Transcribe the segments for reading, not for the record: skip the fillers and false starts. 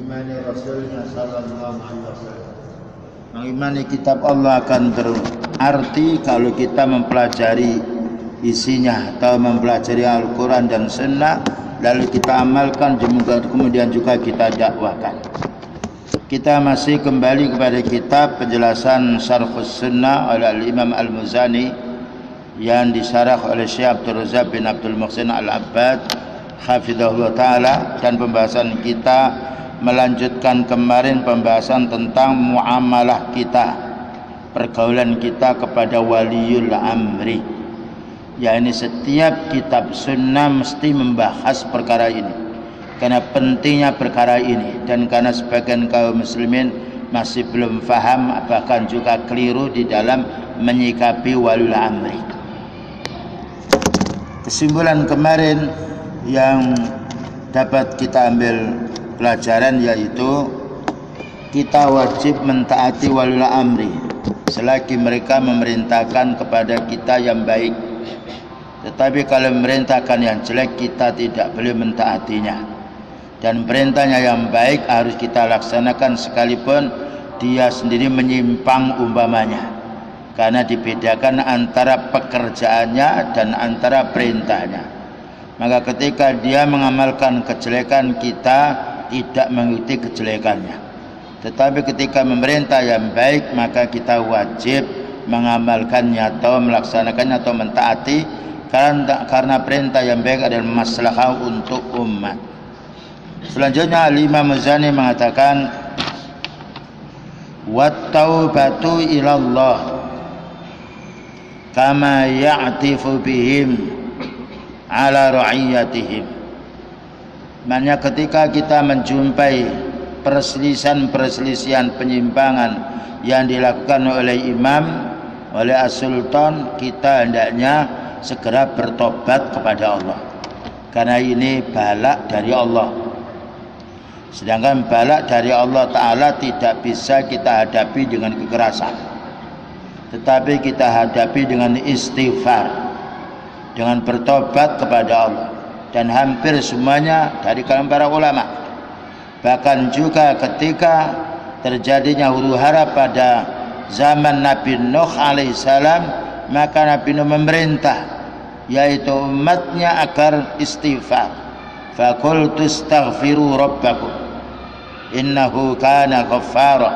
mengimani Rasulnya sallallahu alaihi wasallam. Mengimani kitab Allah akan berarti kalau kita mempelajari isinya atau mempelajari Al-Quran dan Sunnah, lalu kita amalkan, kemudian juga kita dakwakan. Kita masih kembali kepada kitab penjelasan Syarhus Sunnah oleh Imam Al-Muzani yang disyarah oleh Syekh Abdul Razak bin Abdul Muhsin Al-Abbad hafizahullah ta'ala, dan pembahasan kita melanjutkan kemarin pembahasan tentang muamalah kita, pergaulan kita kepada waliul amri. Ya, ini setiap kitab sunnah mesti membahas perkara ini karena pentingnya perkara ini, dan karena sebagian kaum muslimin masih belum faham, bahkan juga keliru di dalam menyikapi waliul amri. Kesimpulan kemarin yang dapat kita ambil pelajaran yaitu kita wajib mentaati waliul amri selagi mereka memerintahkan kepada kita yang baik. Tetapi kalau memerintahkan yang jelek, kita tidak boleh mentaatinya. Dan perintahnya yang baik harus kita laksanakan sekalipun dia sendiri menyimpang umpamanya, karena dibedakan antara pekerjaannya dan antara perintahnya. Maka ketika dia mengamalkan kejelekan, kita tidak mengikuti kejelekannya. Tetapi ketika memerintah yang baik, maka kita wajib mengamalkannya atau melaksanakannya atau mentaati, karena perintah yang baik adalah maslahah untuk umat. Selanjutnya Imam Muzani mengatakan, wat-taubatu ilallah kama ya'tifu bihim ala ra'iyatihim. Maknanya ketika kita menjumpai perselisihan penyimpangan yang dilakukan oleh imam, oleh as-sultan, kita hendaknya segera bertobat kepada Allah, karena ini balak dari Allah. Sedangkan balak dari Allah Ta'ala tidak bisa kita hadapi dengan kekerasan, tetapi kita hadapi dengan istighfar, dengan bertobat kepada Allah. Dan hampir semuanya dari kalangan para ulama, bahkan juga ketika terjadinya huru-hara pada zaman Nabi Nuh alaihissalam, maka Nabi Nuh memerintah yaitu umatnya agar istighfar. Faqultu astaghfiru rabbakum innahu kana ghaffara.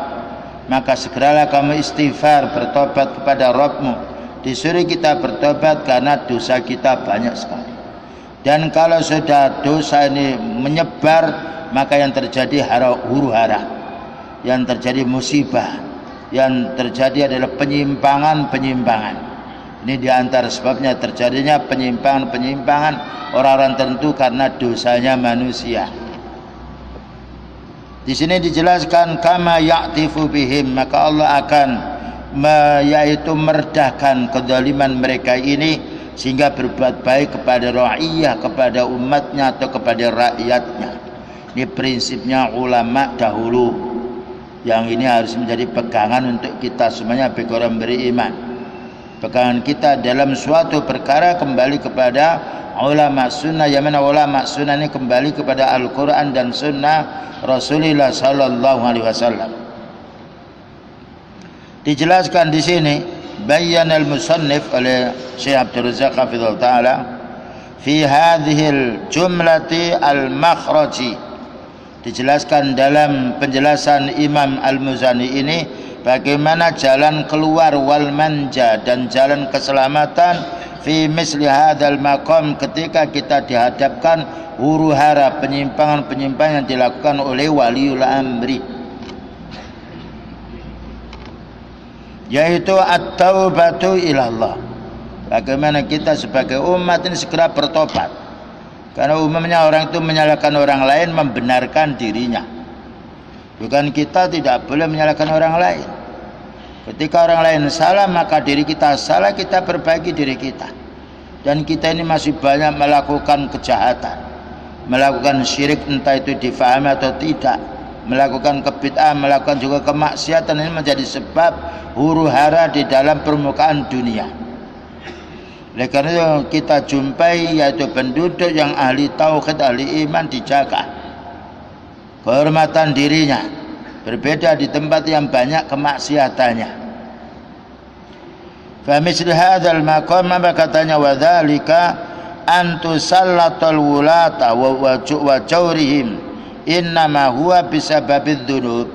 Maka segeralah kamu istighfar, bertobat kepada Rabbmu. Disuruh kita bertobat karena dosa kita banyak sekali. Dan kalau sudah dosa ini menyebar, maka yang terjadi huru-hara, yang terjadi musibah, yang terjadi adalah penyimpangan-penyimpangan. Ini diantara sebabnya terjadinya penyimpangan-penyimpangan orang-orang tertentu karena dosanya manusia. Di sini dijelaskan kama ya'tifu bihim, maka Allah akan yaitu meredahkan kezaliman mereka ini sehingga berbuat baik kepada ra'iyah, kepada umatnya atau kepada rakyatnya. Ini prinsipnya ulama dahulu, yang ini harus menjadi pegangan untuk kita semuanya bagi orang beriman. Pegangan kita dalam suatu perkara kembali kepada ulama sunnah, yang mana ulama sunnah ini kembali kepada Al-Quran dan sunnah Rasulullah sallallahu alaihi wasallam. Dijelaskan di sini, bayan al-musannif oleh Syekh Abdul Razak hafizahullah ta'ala fi hadhil jumlati al-makhraji. Dijelaskan dalam penjelasan Imam Al-Muzani ini bagaimana jalan keluar wal manja dan jalan keselamatan fi misli hadzal maqam, ketika kita dihadapkan huru-hara penyimpangan-penyimpangan yang dilakukan oleh waliul amri, yaitu at-taubatu ilallah. Bagaimana kita sebagai umat ini segera bertobat, karena umumnya orang itu menyalahkan orang lain, membenarkan dirinya. Bukan, kita tidak boleh menyalahkan orang lain. Ketika orang lain salah, maka diri kita salah, kita perbaiki diri kita. Dan kita ini masih banyak melakukan kejahatan, melakukan syirik, entah itu difahami atau tidak, melakukan kebid'ah, melakukan juga kemaksiatan. Ini menjadi sebab huru-hara di dalam permukaan dunia. Oleh karena itu kita jumpai yaitu penduduk yang ahli tauhid, ahli iman dijaga. kehormatan dirinya, berbeda di tempat yang banyak kemaksiatannya. Fa misli hadzal maqam, maka katanya wa dzalika antusallatul wulata wa jawrihim innama huwa bisababid dzunub.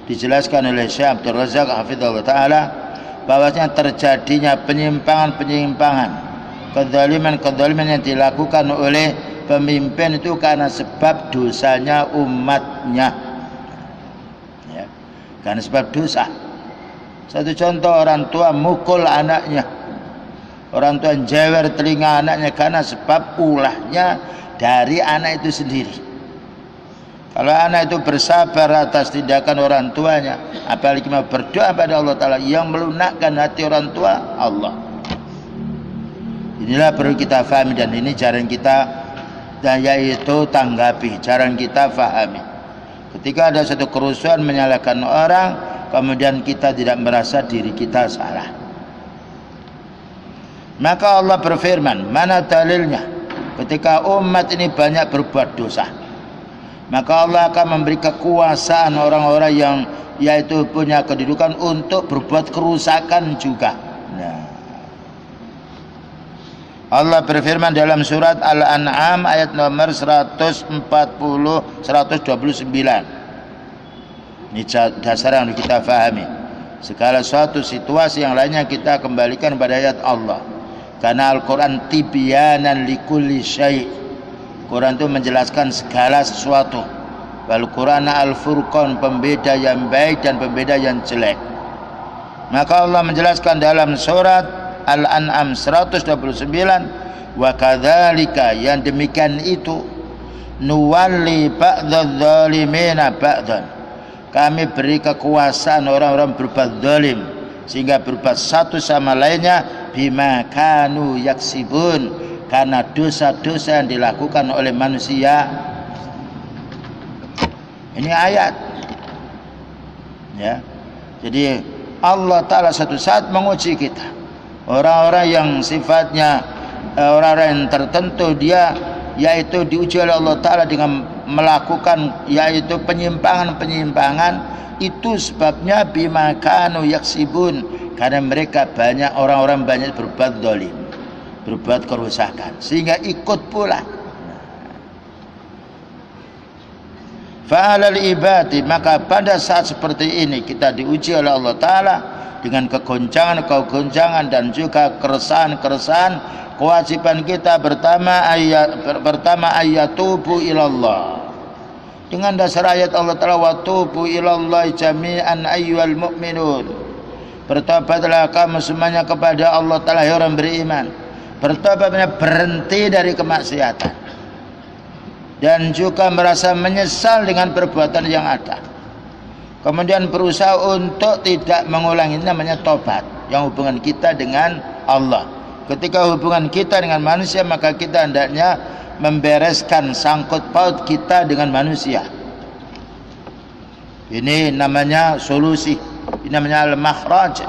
Dijelaskan oleh Syekh Abdul Razak hafizallahu taala bahwasanya terjadinya penyimpangan-penyimpangan, kezaliman-kezaliman yang dilakukan oleh pemimpin itu karena sebab dosanya umatnya, ya, karena sebab dosa. Satu contoh, orang tua mukul anaknya, orang tua jewer telinga anaknya karena sebab ulahnya dari anak itu sendiri. Kalau anak itu bersabar atas tindakan orang tuanya, apalagi mau berdoa pada Allah Ta'ala, yang melunakkan hati orang tua Allah. Inilah perlu kita fahami, dan ini jarang kita, dan yaitu tanggapi, jarang kita fahami. Ketika ada satu kerusuhan menyalahkan orang, kemudian kita tidak merasa diri kita salah. Maka Allah berfirman, mana dalilnya? Ketika umat ini banyak berbuat dosa, maka Allah akan memberi kekuasaan orang-orang yang yaitu punya kedudukan untuk berbuat kerusakan juga. Nah, Allah berfirman dalam surat Al-An'am ayat nomor 129. Ini dasar yang kita fahami. Segala suatu situasi yang lainnya kita kembalikan pada ayat Allah. Karena Al-Quran tibyanan likulli syai'. Quran itu menjelaskan segala sesuatu. Wal Quran al-Furqan, pembeda yang baik dan pembeda yang jelek. Maka Allah menjelaskan dalam surat Al-An'am 129, wa kadzalika, yang demikian itu, nuwalli ba'dzadz zalimina ba'dzan, kami beri kekuasaan orang-orang berbuat zalim sehingga berbuat satu sama lainnya, bima kanu yaksibun, karena dosa-dosa yang dilakukan oleh manusia. Ini ayat, ya. Jadi Allah Ta'ala satu saat menguji kita. Orang-orang yang sifatnya orang-orang yang tertentu, dia yaitu diuji oleh Allah Ta'ala dengan melakukan yaitu penyimpangan-penyimpangan. Itu sebabnya bima kanu yaksibun, karena mereka banyak, orang-orang banyak berbuat zalim, berbuat kerusakan, sehingga ikut pula. Fa'alal ibadi, maka pada saat seperti ini kita diuji oleh Allah Ta'ala dengan kegoncangan dan juga keresahan. Kewajiban kita pertama ayatubu ilallah, dengan dasar ayat Allah Ta'ala, wa tubu ilallah jami'an ayyuhal mu'minun, bertobatlah kamu semuanya kepada Allah Ta'ala, hai orang beriman. Bertobatnya berhenti dari kemaksiatan dan juga merasa menyesal dengan perbuatan yang ada, kemudian berusaha untuk tidak mengulangi. Ini namanya tobat, yang hubungan kita dengan Allah. Ketika hubungan kita dengan manusia, maka kita hendaknya membereskan sangkut paut kita dengan manusia. Ini namanya solusi, ini namanya al-makhraj.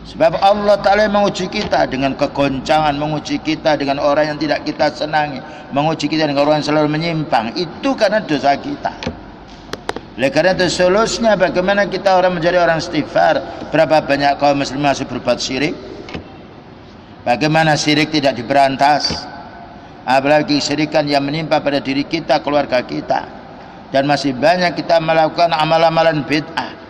Sebab Allah Ta'ala menguji kita dengan kegoncangan, menguji kita dengan orang yang tidak kita senangi, menguji kita dengan orang yang selalu menyimpang. Itu karena dosa kita. Oleh karena itu solusinya bagaimana kita orang menjadi orang istighfar. Berapa banyak kaum muslim masih berbuat syirik? Bagaimana syirik tidak diberantas? Apalagi syirikan yang menimpa pada diri kita, keluarga kita. Dan masih banyak kita melakukan amal-amalan bid'ah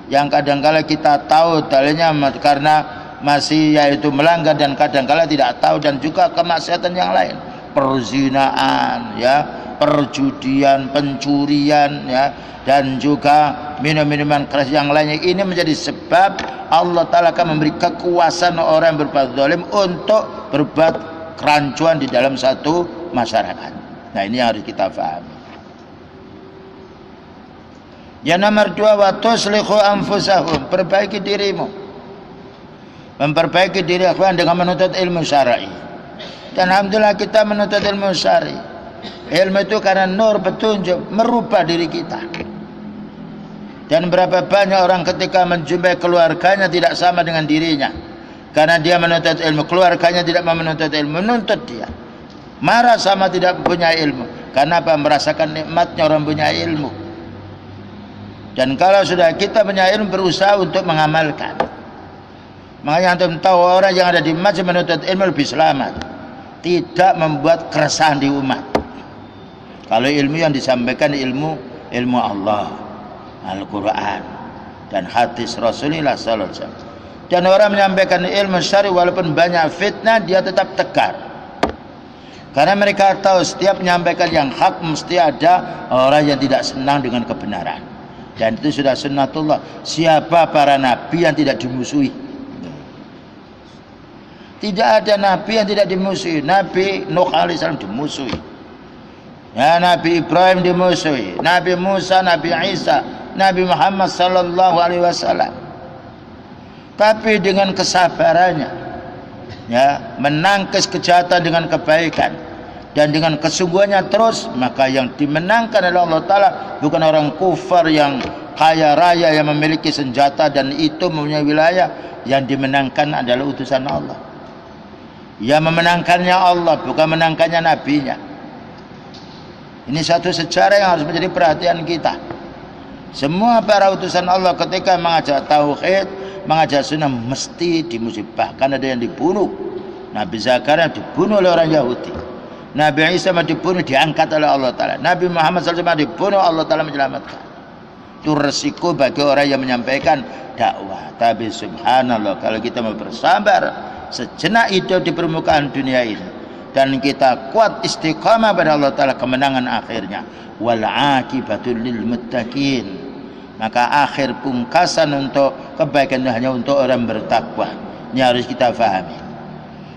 yang kadangkala kita tahu dalilnya karena masih yaitu melanggar, dan kadangkala tidak tahu, dan juga kemaksiatan yang lain, perzinaan, ya, perjudian, pencurian, ya, dan juga minum-minuman keras yang lainnya. Ini menjadi sebab Allah Ta'ala akan memberi kekuasaan orang yang berbuat zalim untuk berbuat kerancuan di dalam satu masyarakat. Nah, ini harus kita pahami. Yang nomor 2, wa tuslihu anfusahum, perbaiki dirimu. Memperbaiki diri akhwan dengan menuntut ilmu syar'i. Dan alhamdulillah kita menuntut ilmu syar'i. Ilmu itu karena nur petunjuk merubah diri kita. Dan berapa banyak orang ketika menjumpai keluarganya tidak sama dengan dirinya, karena dia menuntut ilmu. Keluarganya tidak mau menuntut ilmu, menuntut dia, marah sama tidak punya ilmu. Karena apa? Merasakan nikmatnya orang punya ilmu. Dan kalau sudah kita punya ilmu, berusaha untuk mengamalkan. Makanya antum tahu orang yang ada di masjid menuntut ilmu lebih selamat, tidak membuat keresahan di umat. Kalau ilmu yang disampaikan ilmu Allah, Al-Quran dan hadis Rasulullah sallallahu alaihi wasallam. Dan orang menyampaikan ilmu syar'i walaupun banyak fitnah, dia tetap tegar. Karena mereka tahu setiap menyampaikan yang hak mesti ada orang yang tidak senang dengan kebenaran. Dan itu sudah sunnatullah. Siapa para nabi yang tidak dimusuhi? Tidak ada nabi yang tidak dimusuhi. Nabi Nuh alaihissalam dimusuhi. Ya, Nabi Ibrahim dimusuhi. Nabi Musa, Nabi Isa, Nabi Muhammad sallallahu alaihi wasallam. Tapi dengan kesabarannya, ya, menangkis kejahatan dengan kebaikan, dan dengan kesungguhannya terus, maka yang dimenangkan oleh Allah Ta'ala bukan orang kufar yang kaya raya yang memiliki senjata dan itu mempunyai wilayah. Yang dimenangkan adalah utusan Allah. Yang memenangkannya Allah, bukan menangkannya nabinya. Ini satu sejarah yang harus menjadi perhatian kita. Semua para utusan Allah ketika mengajak tauhid, mengajak sunnah, mesti dimusibahkan. Ada yang dibunuh. Nabi Zakaria dibunuh oleh orang Yahudi. Nabi Isa dibunuh, diangkat oleh Allah Ta'ala. Nabi Muhammad SAW dibunuh, Allah Ta'ala menyelamatkan. Itu resiko bagi orang yang menyampaikan dakwah. Tapi subhanallah, kalau kita mau bersabar sejenak hidup di permukaan dunia ini, dan kita kuat istiqamah pada Allah Ta'ala, kemenangan akhirnya wal aqibatul lil muttaqin. Maka akhir pungkasan untuk kebaikan hanya untuk orang bertakwa. Ini harus kita fahami.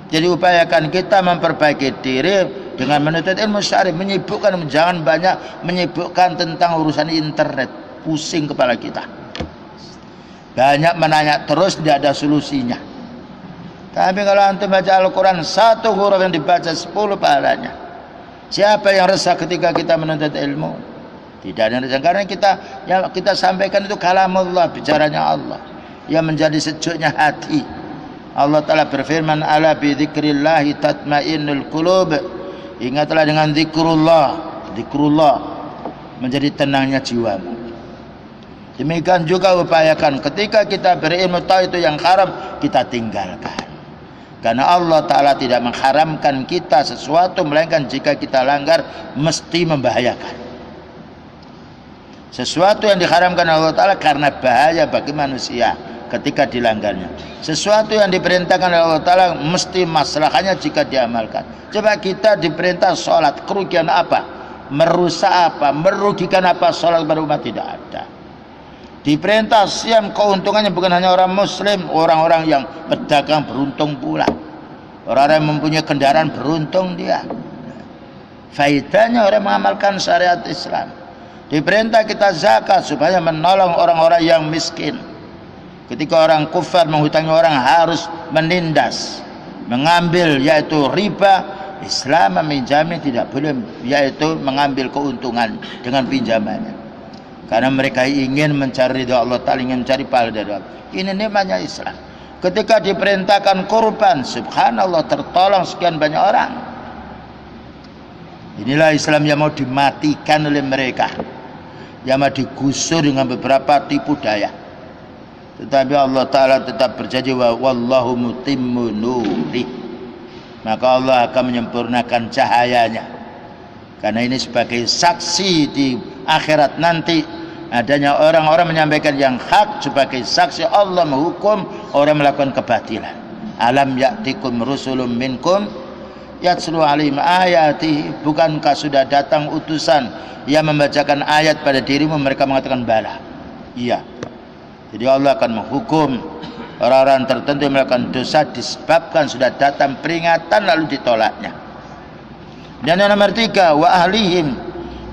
Jadi upayakan kita memperbaiki diri dengan menuntut ilmu syar'i, menyibukkan, jangan banyak menyibukkan tentang urusan internet, pusing kepala kita. Banyak menanya terus, tidak ada solusinya. Tapi kalau antum baca Al-Quran, satu huruf yang dibaca 10 pahalanya. Siapa yang resah ketika kita menuntut ilmu? Tidak ada yang resah, karena kita sampaikan itu kalamullah, bicaranya Allah, yang menjadi sejuknya hati. Allah Ta'ala berfirman, ala bi dzikrillahi tatmainnul qulub. Ingatlah dengan zikrullah menjadi tenangnya jiwamu. Demikian juga upayakan ketika kita berilmu tahu itu yang haram, kita tinggalkan. Karena Allah Ta'ala tidak mengharamkan kita sesuatu, melainkan jika kita langgar mesti membahayakan. Sesuatu yang diharamkan Allah Ta'ala karena bahaya bagi manusia ketika dilanggarnya. Sesuatu yang diperintahkan oleh Allah Ta'ala mesti masalahnya jika diamalkan. Coba kita diperintah sholat, kerugian apa? Merusak apa? Merugikan apa sholat kepada umat? Tidak ada. Diperintah siam, keuntungannya bukan hanya orang muslim, orang-orang yang pedagang beruntung pula. Orang-orang yang mempunyai kendaraan beruntung dia. Faedahnya orang mengamalkan syariat Islam. Diperintah kita zakat supaya menolong orang-orang yang miskin. Ketika orang kufar menghutangi orang harus menindas, mengambil yaitu riba. Islam menjamin tidak boleh yaitu mengambil keuntungan dengan pinjamannya. Karena mereka ingin mencari ridha Allah Ta'ala, ingin mencari pahala dari Allah. Ini nikmatnya Islam. Ketika diperintahkan kurban, subhanallah, tertolong sekian banyak orang. Inilah Islam yang mau dimatikan oleh mereka, yang mau digusur dengan beberapa tipu daya. Tetapi Allah Ta'ala tetap berjanji, wallahu mutimmu nuri. Maka Allah akan menyempurnakan cahayanya. Karena ini sebagai saksi di akhirat nanti, adanya orang-orang menyampaikan yang hak sebagai saksi Allah menghukum orang melakukan kebatilan. Alam ya'tikum rusulun minkum yatslu alaihim ayati. Bukankah sudah datang utusan yang membacakan ayat pada dirimu? Mereka mengatakan bala. Iya. Jadi Allah akan menghukum orang-orang tertentu yang melakukan dosa disebabkan sudah datang peringatan lalu ditolaknya. Dan yang nomor 3, wa ahlihim,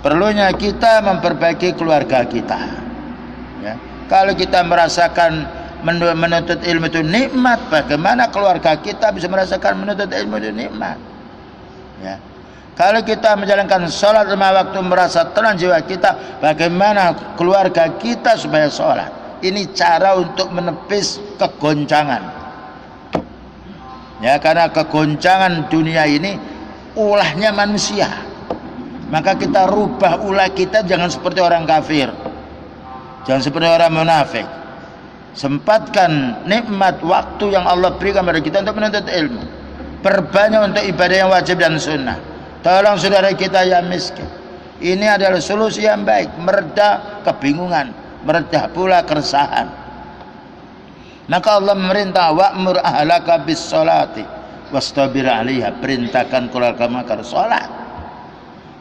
perlunya kita memperbaiki keluarga kita. Ya. Kalau kita merasakan menuntut ilmu itu nikmat, bagaimana keluarga kita bisa merasakan menuntut ilmu itu nikmat? Ya. Kalau kita menjalankan sholat 5 waktu merasa tenang jiwa kita, bagaimana keluarga kita supaya sholat? Ini cara untuk menepis kegoncangan. Ya, karena kegoncangan dunia ini ulahnya manusia. Maka kita rubah ulah kita, jangan seperti orang kafir, jangan seperti orang munafik. Sempatkan nikmat waktu yang Allah berikan kepada kita untuk menuntut ilmu. Perbanyak untuk ibadah yang wajib dan sunnah. Tolong saudara kita yang miskin. Ini adalah solusi yang baik, mereda kebingungan, mereda pula keresahan. Maka Allah memerintah wa'mur ahlaka bis salati wastabir 'alaiha, perintahkan keluargamu agar salat.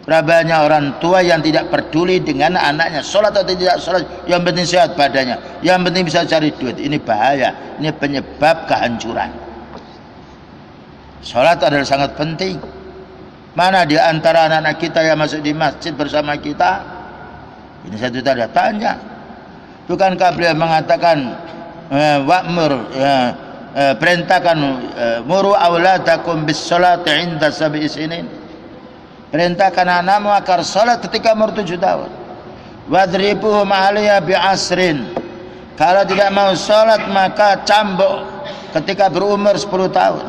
Berapa banyak orang tua yang tidak peduli dengan anaknya salat atau tidak salat, yang penting sehat badannya, yang penting bisa cari duit. Ini bahaya, ini penyebab kehancuran. Salat adalah sangat penting. Mana di antara anak-anak kita yang masuk di masjid bersama kita? Ini satu tanda tanya. Bukankah beliau mengatakan wa'mur, perintahkan muru auladakum bis salati 'inda sab'i sinin, perintahkan anakmu agar salat ketika umur 7 tahun. Wadribuhum 'alaiha bi'asrin, kalau tidak mau salat maka cambuk ketika berumur 10 tahun.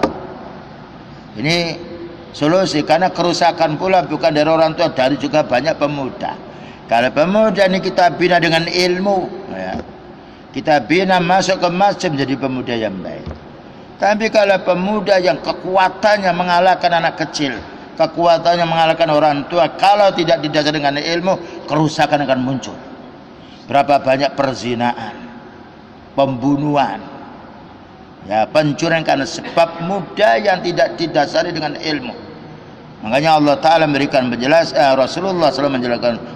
Ini solusi, karena kerusakan pula bukan dari orang tua, dari juga banyak pemuda. Kalau pemuda ini kita bina dengan ilmu, ya, kita bina masuk ke masjid menjadi pemuda yang baik. Tapi kalau pemuda yang kekuatannya mengalahkan anak kecil, kekuatannya mengalahkan orang tua, kalau tidak didasari dengan ilmu, kerusakan akan muncul. Berapa banyak perzinaan, pembunuhan, ya, pencurian karena sebab muda yang tidak didasari dengan ilmu. Makanya Allah Ta'ala memberikan penjelasan, Rasulullah SAW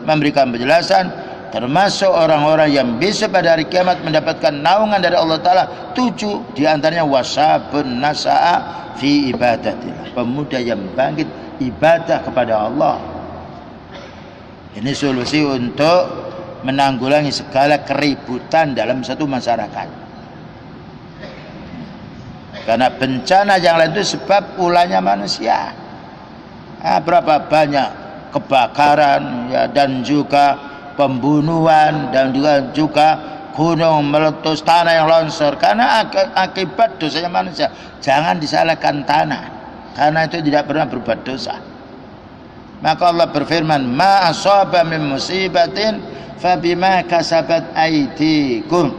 memberikan penjelasan, termasuk orang-orang yang bisa pada hari kiamat mendapatkan naungan dari Allah Ta'ala. 7 diantaranya wasabun nasa'a fi ibadatillah, pemuda yang bangkit ibadah kepada Allah. Ini solusi untuk menanggulangi segala keributan dalam satu masyarakat. Karena bencana yang lain itu sebab ulahnya manusia. Berapa banyak kebakaran, ya, dan juga pembunuhan, dan juga gunung meletus, tanah yang longsor karena akibat dosanya manusia. Jangan disalahkan tanah, karena itu tidak pernah berbuat dosa. Maka Allah berfirman, ma asaba min musibatin fabima kasabat aydikum,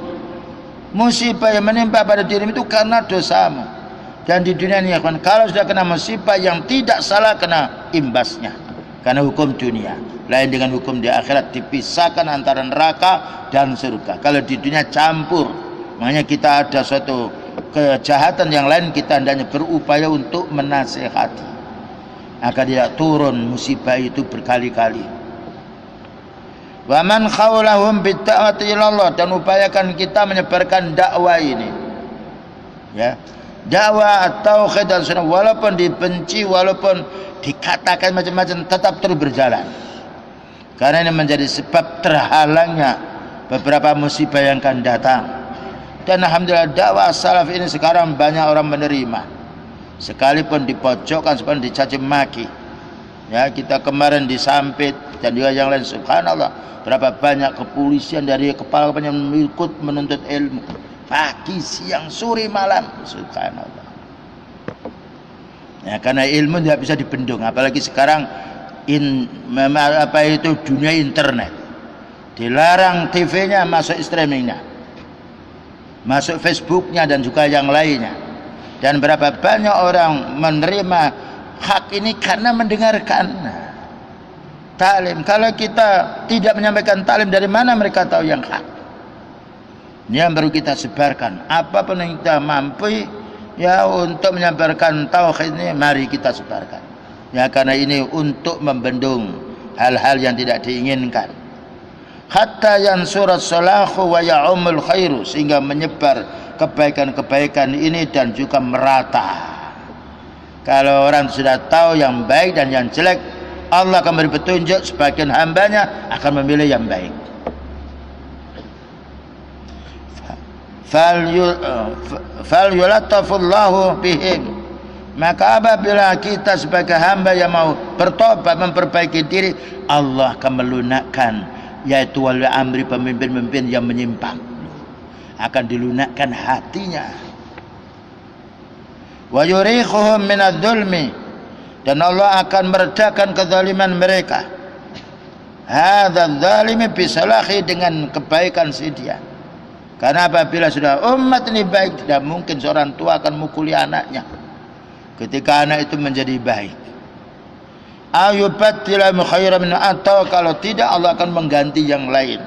musibah yang menimpa pada dirimu itu karena dosamu. Dan di dunia ini, kalau sudah kena musibah yang tidak salah, kena imbasnya. Karena hukum dunia lain dengan hukum di akhirat, dipisahkan antara neraka dan surga. Kalau di dunia campur, makanya kita ada suatu kejahatan yang lain, kita hendaknya berupaya untuk menasehati agar tidak turun musibah itu berkali-kali. Wa man khawlahum bid-da'wati ilallah, dan upayakan kita menyebarkan dakwah ini, ya, dakwah tauhid dan sunnah, walaupun dibenci, walaupun dikatakan macam-macam, tetap terus berjalan. Karena ini menjadi sebab terhalangnya beberapa musibah yang akan datang. Dan alhamdulillah dakwah salaf ini sekarang banyak orang menerima, sekalipun dipojokkan, sekalipun dicaci maki. Ya, kita kemarin disampit dan juga yang lain, subhanallah, berapa banyak kepolisian dari kepala yang ikut menuntut ilmu. Pagi, siang, sore, malam, subhanallah. Ya, karena ilmu tidak bisa dibendung, apalagi sekarang dunia internet. Dilarang TV-nya, masuk streamingnya, masuk Facebooknya dan juga yang lainnya. Dan berapa banyak orang menerima hak ini karena mendengarkan taklim. Kalau kita tidak menyampaikan taklim, dari mana mereka tahu yang hak? Ini yang baru kita sebarkan. Apapun yang kita mampu, ya, untuk menyebarkan tauhid ini, mari kita sebarkan. Ya, karena ini untuk membendung hal-hal yang tidak diinginkan. Hatta yansurat salahu wa ya'umul khairu, sehingga menyebar kebaikan-kebaikan ini dan juga merata. Kalau orang sudah tahu yang baik dan yang jelek, Allah akan beri petunjuk, sebagian hambanya akan memilih yang baik. Fal yulattafullahu bihim, maka apabila kita sebagai hamba yang mau bertobat, memperbaiki diri, Allah akan melunakkan, yaitu wali amri, pemimpin-pemimpin yang menyimpang, akan dilunakkan hatinya. Wa yurikhuhum minadz-dzulmi, dan Allah akan meredakan kezaliman mereka. Hadzal zalimi bisalahi, dengan kebaikan si dia. Karena apabila sudah umat ini baik, tidak mungkin seorang tua akan mukuli anaknya ketika anak itu menjadi baik. Ayubatilahum khairan min, atau kalau tidak Allah akan mengganti yang lain.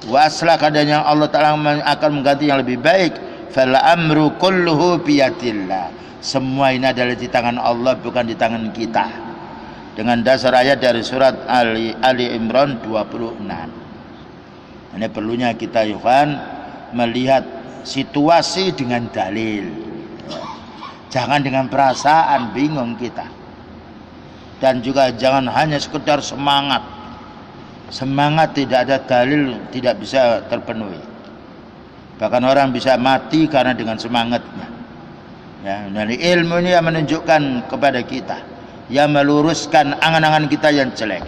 Wa aslah, kadang yang Allah Ta'ala akan mengganti yang lebih baik. Fal amru kulluhu biyadillah, semua ini adalah di tangan Allah, bukan di tangan kita. Dengan dasar ayat dari surat Ali Imran 26. Ini perlunya kita melihat situasi dengan dalil, jangan dengan perasaan bingung kita. Dan juga jangan hanya sekedar semangat tidak ada dalil tidak bisa terpenuhi. Bahkan orang bisa mati karena dengan semangatnya. Ya, dari ilmu ini yang menunjukkan kepada kita, yang meluruskan angan-angan kita yang jelek,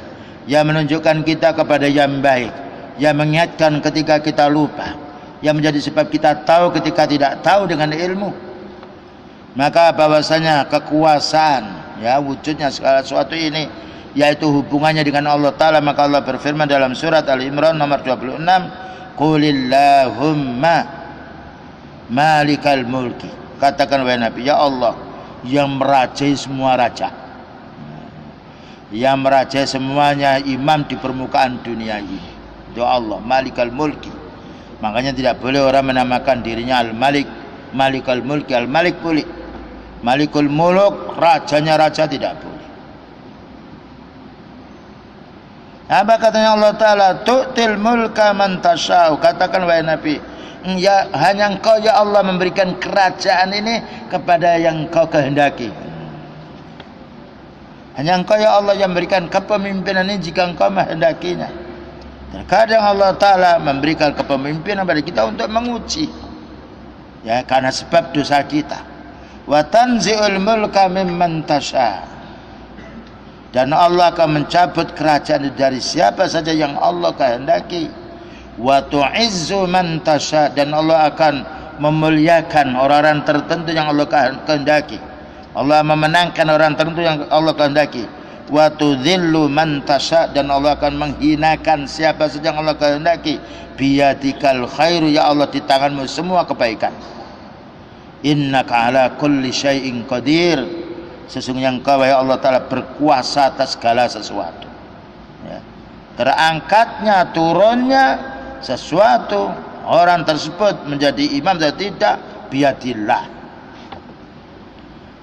yang menunjukkan kita kepada yang baik, yang mengingatkan ketika kita lupa, yang menjadi sebab kita tahu ketika tidak tahu dengan ilmu. Maka bahwasanya kekuasaan, ya, wujudnya segala sesuatu ini yaitu hubungannya dengan Allah Ta'ala. Maka Allah berfirman dalam surat Al-Imran nomor 26, Qulillahumma malikal mulki, katakan wahai Nabi, ya Allah yang merajai semua raja, yang merajai semuanya imam di permukaan dunia ini, itu Allah malikal mulki. Makanya tidak boleh orang menamakan dirinya al-malik, malikal mulki, al-malik boleh, malikul muluk, rajanya raja tidak boleh. Apa katanya Allah Ta'ala, tu'til mulka man tasya'u, katakan wahai Nabi, ya hanya engkau ya Allah memberikan kerajaan ini kepada yang kau kehendaki. Hanya engkau ya Allah yang memberikan kepemimpinan ini jika engkau menghendakinya. Terkadang Allah Ta'ala memberikan kepemimpinan pada kita untuk menguji, ya, karena sebab dosa kita. Wa tanzi'ul mulka mimman tasya', dan Allah akan mencabut kerajaan dari siapa saja yang Allah kehendaki. Wa tu'izzu man tasya', dan Allah akan memuliakan orang-orang tertentu yang Allah kehendaki. Allah memenangkan orang tertentu yang Allah kehendaki. Wa tudhillu man tasya', dan Allah akan menghinakan siapa saja yang Allah kehendaki. Biyadikal khairu, ya Allah di tanganmu semua kebaikan. Innaka ala kulli syai'in qadir, sesungguhnya engkau ya Allah Ta'ala berkuasa atas segala sesuatu, ya. Terangkatnya turunnya sesuatu orang tersebut menjadi imam atau tidak biadillah.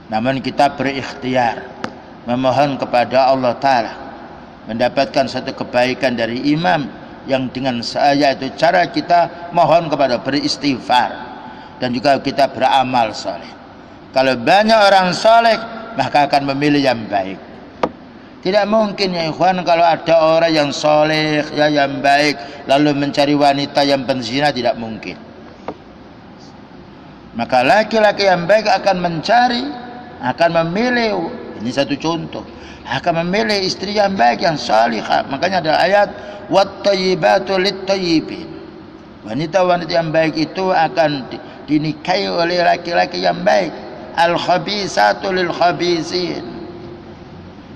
Namun kita berikhtiar memohon kepada Allah Ta'ala mendapatkan satu kebaikan dari imam, yang dengan saya itu cara kita mohon kepada beristighfar, dan juga kita beramal soleh. Kalau banyak orang soleh, maka akan memilih yang baik. Tidak mungkin ya ikhwan kalau ada orang yang soleh, ya, yang baik, lalu mencari wanita yang penzina, tidak mungkin. Maka laki-laki yang baik akan mencari, akan memilih, ini satu contoh, akan memilih istri yang baik, yang salihah. Makanya ada ayat wat-thayyibatu lit-thayyibin, wanita-wanita yang baik itu akan dinikahi oleh laki-laki yang baik. Al-khabisatu lil-khabisin,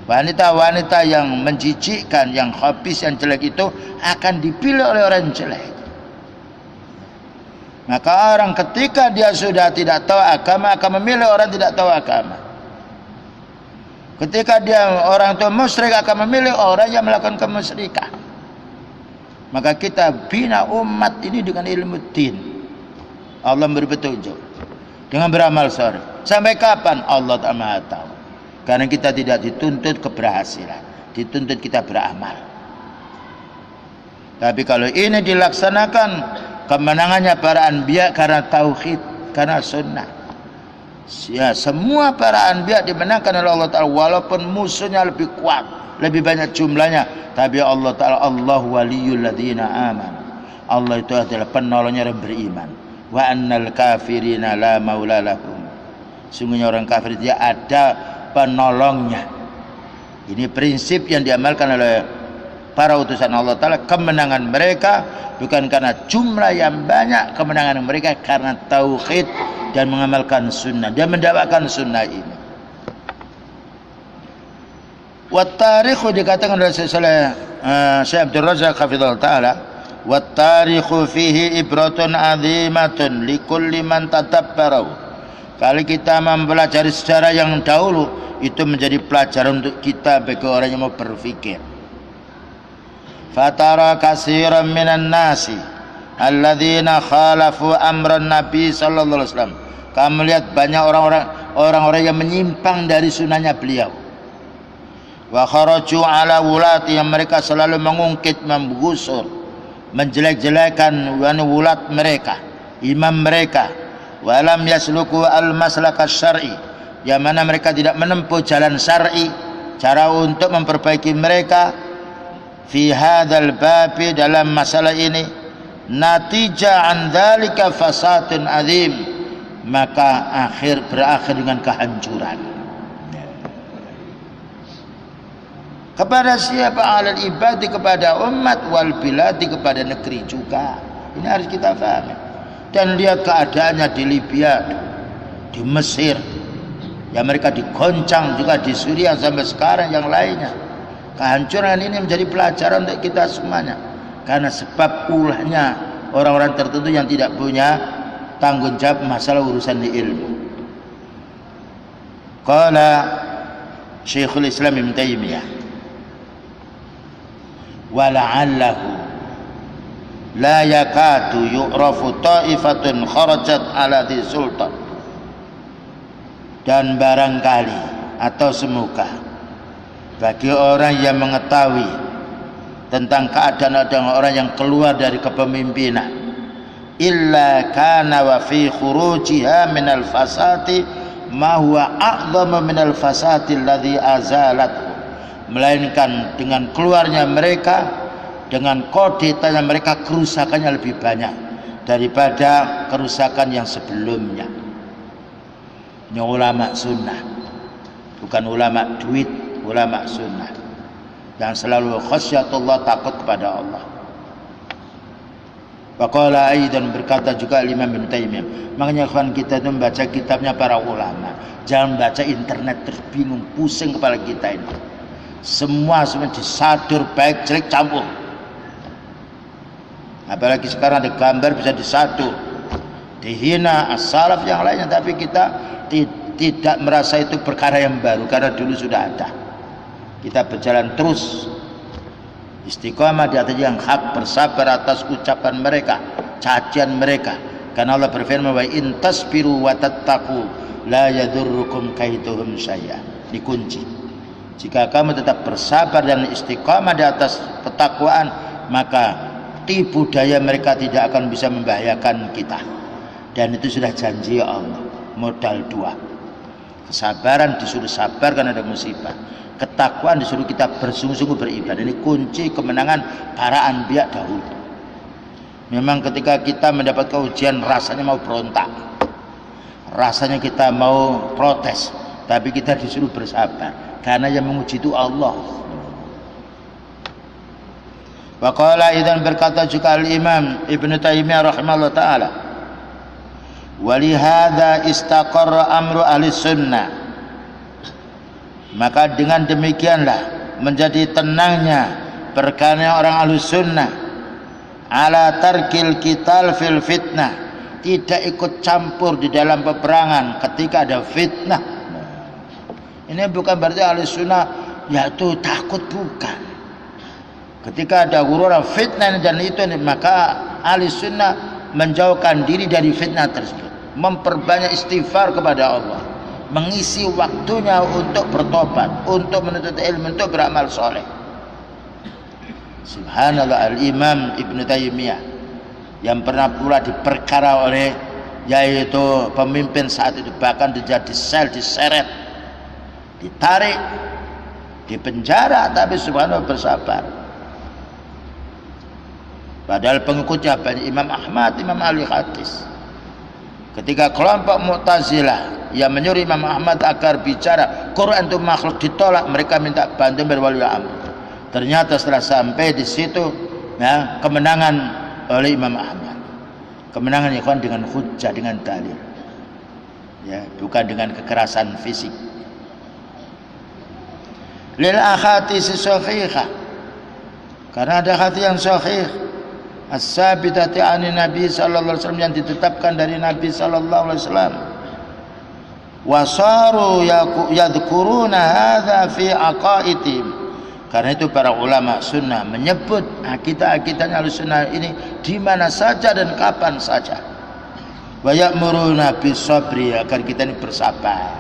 wanita-wanita yang menjijikkan, yang khabis, yang jelek itu akan dipilih oleh orang jelek. Maka orang ketika dia sudah tidak tahu agama akan memilih orang tidak tahu agama. Ketika dia orang itu musyrik akan memilih orang yang melakukan kemusyrikan. Maka kita bina umat ini dengan ilmu din. Allah beri petunjuk dengan beramal saleh. Sampai kapan? Allah Maha tahu. Karena kita tidak dituntut keberhasilan, dituntut kita beramal. Tapi kalau ini dilaksanakan, kemenangannya para anbiya karena tauhid, karena sunnah. Ya, semua para anbiya dimenangkan oleh Allah Ta'ala, walaupun musuhnya lebih kuat, lebih banyak jumlahnya, tapi Allah Ta'ala, Allah waliyul ladzina amanu, Allah itu adalah penolongnya orang beriman. Wa annal kafirina la maula lahum, sungguhnya orang kafir dia ada penolongnya. Ini prinsip yang diamalkan oleh para utusan Allah Ta'ala. Kemenangan mereka bukan karena jumlah yang banyak, kemenangan mereka karena tauhid dan mengamalkan sunnah dan mendakwakan sunnah ini. Wa tarikhu dikatakan oleh Syekh Abdul Razak hafizahullah taala, wa tarikhu fihi ibratun azimatun likulli man tadabbarahu. Kalau kita mempelajari sejarah yang dahulu, itu menjadi pelajaran untuk kita bagi orang yang mau berfikir. Fatara katsiran minan nasi alladzina khalafu amran nabi sallallahu alaihi wasallam. Kamu lihat banyak orang-orang yang menyimpang dari sunnahnya beliau. Wa kharaju ala wulati, yang mereka selalu mengungkit, menggusur, menjelek-jelekan wulat mereka, imam mereka. Wa lam yasluku al maslaka syar'i, yang mana mereka tidak menempuh jalan syar'i, cara untuk memperbaiki mereka. Fi hadzal babi, dalam masalah ini, natija an dzalika fasadun azim, maka berakhir dengan kehancuran. Kepada siapa? Alal ibadi, kepada umat, wal biladi, kepada negeri juga. Ini harus kita pahami. Dan lihat keadaannya di Libya, di Mesir, ya mereka digoncang, juga di Suriah sampai sekarang, yang lainnya. Kehancuran ini menjadi pelajaran untuk kita semuanya, karena sebab ulahnya orang-orang tertentu yang tidak punya tanggung jawab masalah urusan di ilmu. Qala Syekhul Islam Ibnu Taimiyah, wala'allahu la yakatu yu'rafu ta'ifatun kharajat ala di sultan, dan barangkali atau semoga bagi orang yang mengetahui tentang keadaan orang yang keluar dari kepemimpinan, illa kana wa fi khurujiha minal fasati ma huwa a'dhamu minal fasati alladhi azalat, melainkan dengan keluarnya mereka, dengan kodetanya mereka, kerusakannya lebih banyak daripada kerusakan yang sebelumnya. Ini ulama sunnah, bukan ulama duit, ulama sunnah yang selalu khasyatullah, takut kepada Allah. Waqala aidan, berkata juga Imam Ibnu Taimiyah, makanya kawan kita itu membaca kitabnya para ulama, jangan baca internet terus bingung, pusing kepala kita ini. Semua disadur, baik jelek campur. Apalagi sekarang ada gambar bisa disadur, dihina as-salaf yang lainnya, tapi kita tidak merasa itu perkara yang baru, karena dulu sudah ada. Kita berjalan terus istiqamah di atas yang hak, bersabar atas ucapan mereka, cacian mereka, karena Allah berfirman, wa in tasbiru wa tattaqu la yadurrukum kaiduhum syai'a. Dikunci, jika kamu tetap bersabar dan istiqamah di atas ketakwaan, maka tipu daya mereka tidak akan bisa membahayakan kita. Dan itu sudah janji Allah. Modal dua, kesabaran, disuruh sabar karena ada musibah, ketakwaan disuruh kita bersungguh-sungguh beribadah. Ini kunci kemenangan para anbiya dahulu. Memang ketika kita mendapat ujian, rasanya mau berontak, rasanya kita mau protes, tapi kita disuruh bersabar, karena yang menguji itu Allah. Wa qala idzan, berkata juga al-Imam Ibnu Taimiyah rahimahullah taala, walihada istaqarra amru ahli sunnah, maka dengan demikianlah menjadi tenangnya perkara orang ahli sunnah, ala tarkil qital fil fitnah, tidak ikut campur di dalam peperangan ketika ada fitnah. Ini bukan berarti ahli sunnah yaitu takut, bukan. Ketika ada huru-hara fitnah dan itu, maka ahli sunnah menjauhkan diri dari fitnah tersebut, memperbanyak istighfar kepada Allah, mengisi waktunya untuk bertobat, untuk menuntut ilmu, untuk beramal soleh. Subhanallah, al-Imam Ibnu Taimiyah yang pernah pula diperkara oleh yaitu pemimpin saat itu, bahkan dijadi sel, diseret, ditarik, dipenjara, tapi subhanallah bersabar. Padahal pengikutnya banyak Imam Ahmad, Imam ahli hadis. Ketika kelompok Mu'tazilah yang menyuruh Imam Ahmad agar bicara Quran itu makhluk ditolak, mereka minta bantuan dari wali amr. Ternyata setelah sampai di situ, ya, kemenangan oleh Imam Ahmad. Kemenangan ikhwan dengan hujjah, dengan dalil, ya, bukan dengan kekerasan fisik. lil akhati sahihah, karena ada hati yang sahih as-sabitati ani Nabi sallallahu alaihi wasallam, yang ditetapkan dari Nabi sallallahu alaihi wasallam. Wasaru yadhkuruna hadza fi aqaidihim, karena itu para ulama sunnah menyebut akidah-akidahnya Ahlussunnah ini di mana saja dan kapan saja. Wa ya'muruna bis sabri, agar kita ini bersabar.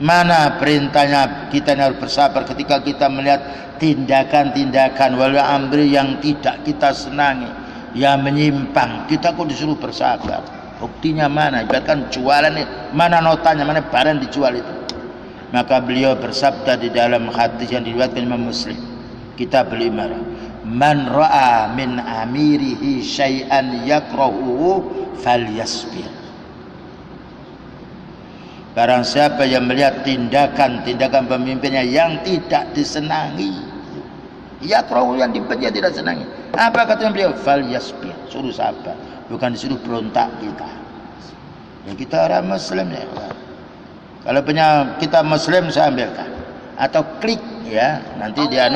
Mana perintahnya kita ini harus bersabar ketika kita melihat tindakan-tindakan wal amri yang tidak kita senangi, yang menyimpang, kita kok disuruh bersabar. Buktinya mana? Ibaratkan jualan ini, mana notanya, mana barang dijual itu. Maka beliau bersabda di dalam hadis yang diriwayatkan Imam Muslim, Kitab al-Imarah, man ra'a min amirihi syai'an yakrahuhu falyasbir. Barang siapa yang melihat tindakan-tindakan pemimpinnya yang tidak disenangi, yakrahu, yang dibenci, tidak senangi, apa kata beliau? Falyasbir, suruh sabar, bukan disuruh berontak kita. Ya kita orang Muslim ya. Kalau punya kita Muslim saya ambilkan, atau klik ya, nanti dia